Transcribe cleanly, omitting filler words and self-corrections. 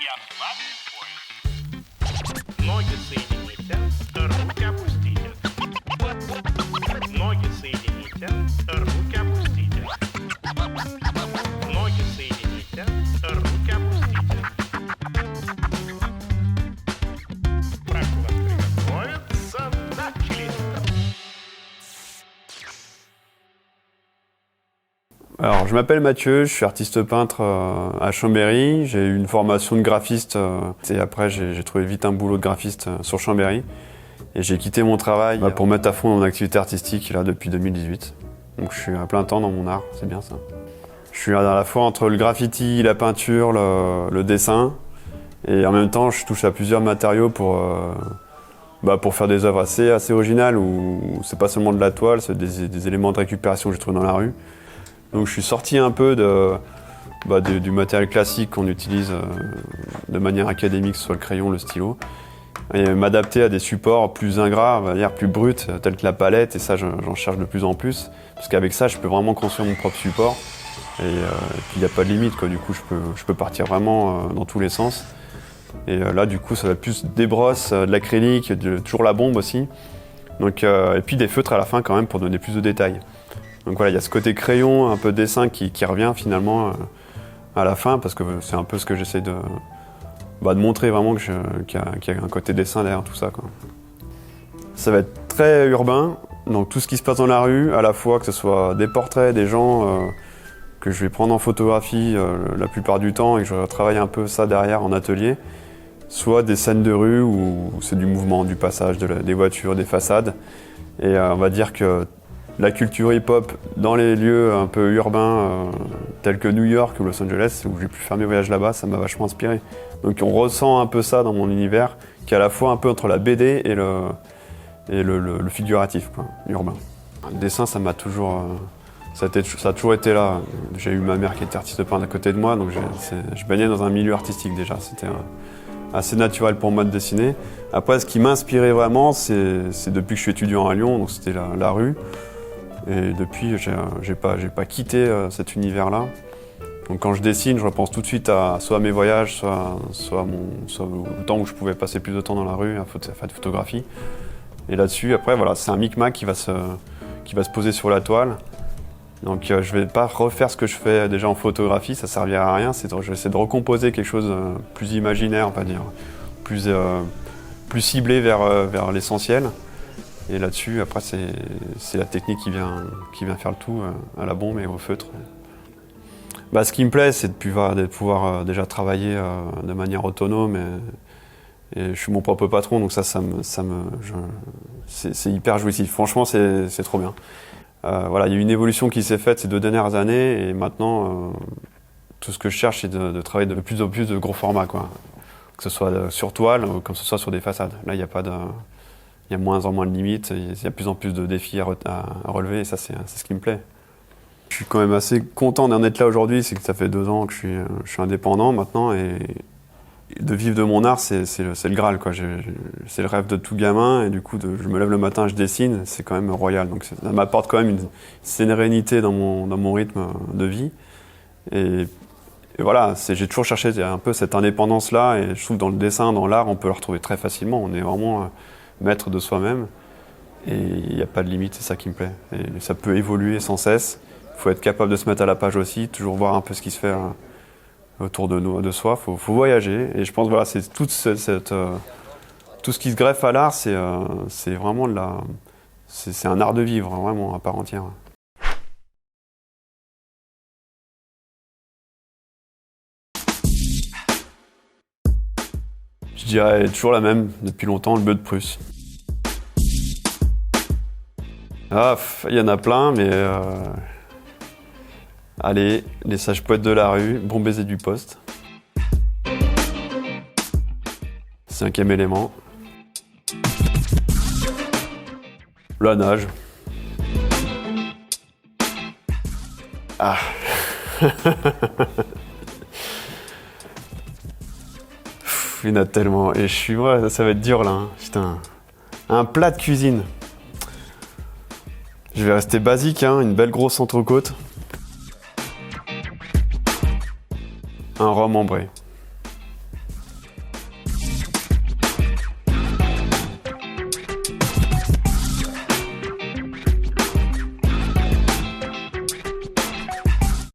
Я слабый поезд. Ноги соедините, руки опустите. Ноги соедините, руки опустите. Ноги соедините, руки опустите. Прошу вас приготовиться. Начали. Alors, je m'appelle Mathieu, je suis artiste peintre à Chambéry. J'ai eu une formation de graphiste et après j'ai trouvé vite un boulot de graphiste sur Chambéry. Et j'ai quitté mon travail pour mettre à fond dans mon activité artistique là, depuis 2018. Donc je suis à plein temps dans mon art, c'est bien ça. Je suis à la fois entre le graffiti, la peinture, le dessin. Et en même temps, je touche à plusieurs matériaux pour faire des œuvres assez originales où c'est pas seulement de la toile, c'est des éléments de récupération que j'ai trouvés dans la rue. Donc je suis sorti un peu du matériel classique qu'on utilise de manière académique, que ce soit le crayon, le stylo, et m'adapter à des supports plus ingrats, on va dire plus bruts, tels que la palette, et ça j'en cherche de plus en plus, parce qu'avec ça je peux vraiment construire mon propre support, et puis il n'y a pas de limite, quoi. Du coup je peux partir vraiment dans tous les sens. Et là du coup ça va être plus des brosses, de l'acrylique, toujours la bombe aussi, donc, et puis des feutres à la fin quand même pour donner plus de détails. Donc voilà, il y a ce côté crayon, un peu dessin qui revient finalement à la fin, parce que c'est un peu ce que j'essaie de montrer vraiment qu'il y a un côté dessin derrière tout ça, quoi. Ça va être très urbain, donc tout ce qui se passe dans la rue, à la fois que ce soit des portraits, des gens que je vais prendre en photographie la plupart du temps et que je travaille un peu ça derrière en atelier, soit des scènes de rue où c'est du mouvement, du passage, des voitures, des façades. Et on va dire que la culture hip-hop dans les lieux un peu urbains tels que New York ou Los Angeles, où j'ai pu faire mes voyages là-bas, ça m'a vachement inspiré. Donc on ressent un peu ça dans mon univers, qui est à la fois un peu entre la BD et le figuratif, quoi, urbain. Le dessin, ça m'a toujours... ça a toujours été là. J'ai eu ma mère qui était artiste peintre à côté de moi, donc je baignais dans un milieu artistique déjà. C'était assez naturel pour moi de dessiner. Après, ce qui m'a inspiré vraiment, c'est depuis que je suis étudiant à Lyon, donc c'était la rue. Et depuis, j'ai pas quitté cet univers-là. Donc quand je dessine, je repense tout de suite soit à mes voyages, soit au temps où je pouvais passer plus de temps dans la rue à faire de photographie. Et là-dessus, après, voilà, c'est un micmac qui va se poser sur la toile. Donc je vais pas refaire ce que je fais déjà en photographie, ça servira à rien. Je vais essayer de recomposer quelque chose de plus imaginaire, on va dire, plus ciblé vers l'essentiel. Et là-dessus, après, c'est la technique qui vient faire le tout à la bombe et au feutre. Ce qui me plaît, c'est de pouvoir déjà travailler de manière autonome. Et je suis mon propre patron, donc c'est hyper jouissif. Franchement, c'est trop bien. Voilà, il y a eu une évolution qui s'est faite ces 2 dernières années, et maintenant, tout ce que je cherche, c'est de travailler de plus en plus de gros formats, quoi. Que ce soit sur toile ou que ce soit sur des façades. Là, il y a moins en moins de limites, il y a de plus en plus de défis à relever, et ça, c'est ce qui me plaît. Je suis quand même assez content d'en être là aujourd'hui, c'est que ça fait 2 ans que je suis indépendant maintenant, et de vivre de mon art, c'est le Graal, quoi. C'est le rêve de tout gamin, et du coup, je me lève le matin, je dessine, c'est quand même royal. Donc ça m'apporte quand même une sérénité dans mon rythme de vie. Et voilà, j'ai toujours cherché un peu cette indépendance-là, et je trouve que dans le dessin, dans l'art, on peut la retrouver très facilement. On est vraiment maître de soi-même, et il n'y a pas de limite, c'est ça qui me plaît. Et ça peut évoluer sans cesse. Il faut être capable de se mettre à la page aussi, toujours voir un peu ce qui se fait autour de soi. Faut voyager, et je pense voilà, c'est tout ce qui se greffe à l'art, c'est vraiment c'est un art de vivre, vraiment à part entière. Je dirais toujours la même, depuis longtemps, le bleu de Prusse. Il y en a plein, mais allez, les sages poètes de la rue, bon baiser du poste. 5e élément. La nage. Ah. Il y en a tellement. Et ça va être dur là. Hein. Putain. Un plat de cuisine. Je vais rester basique, hein, une belle grosse entrecôte. Un rhum ambré.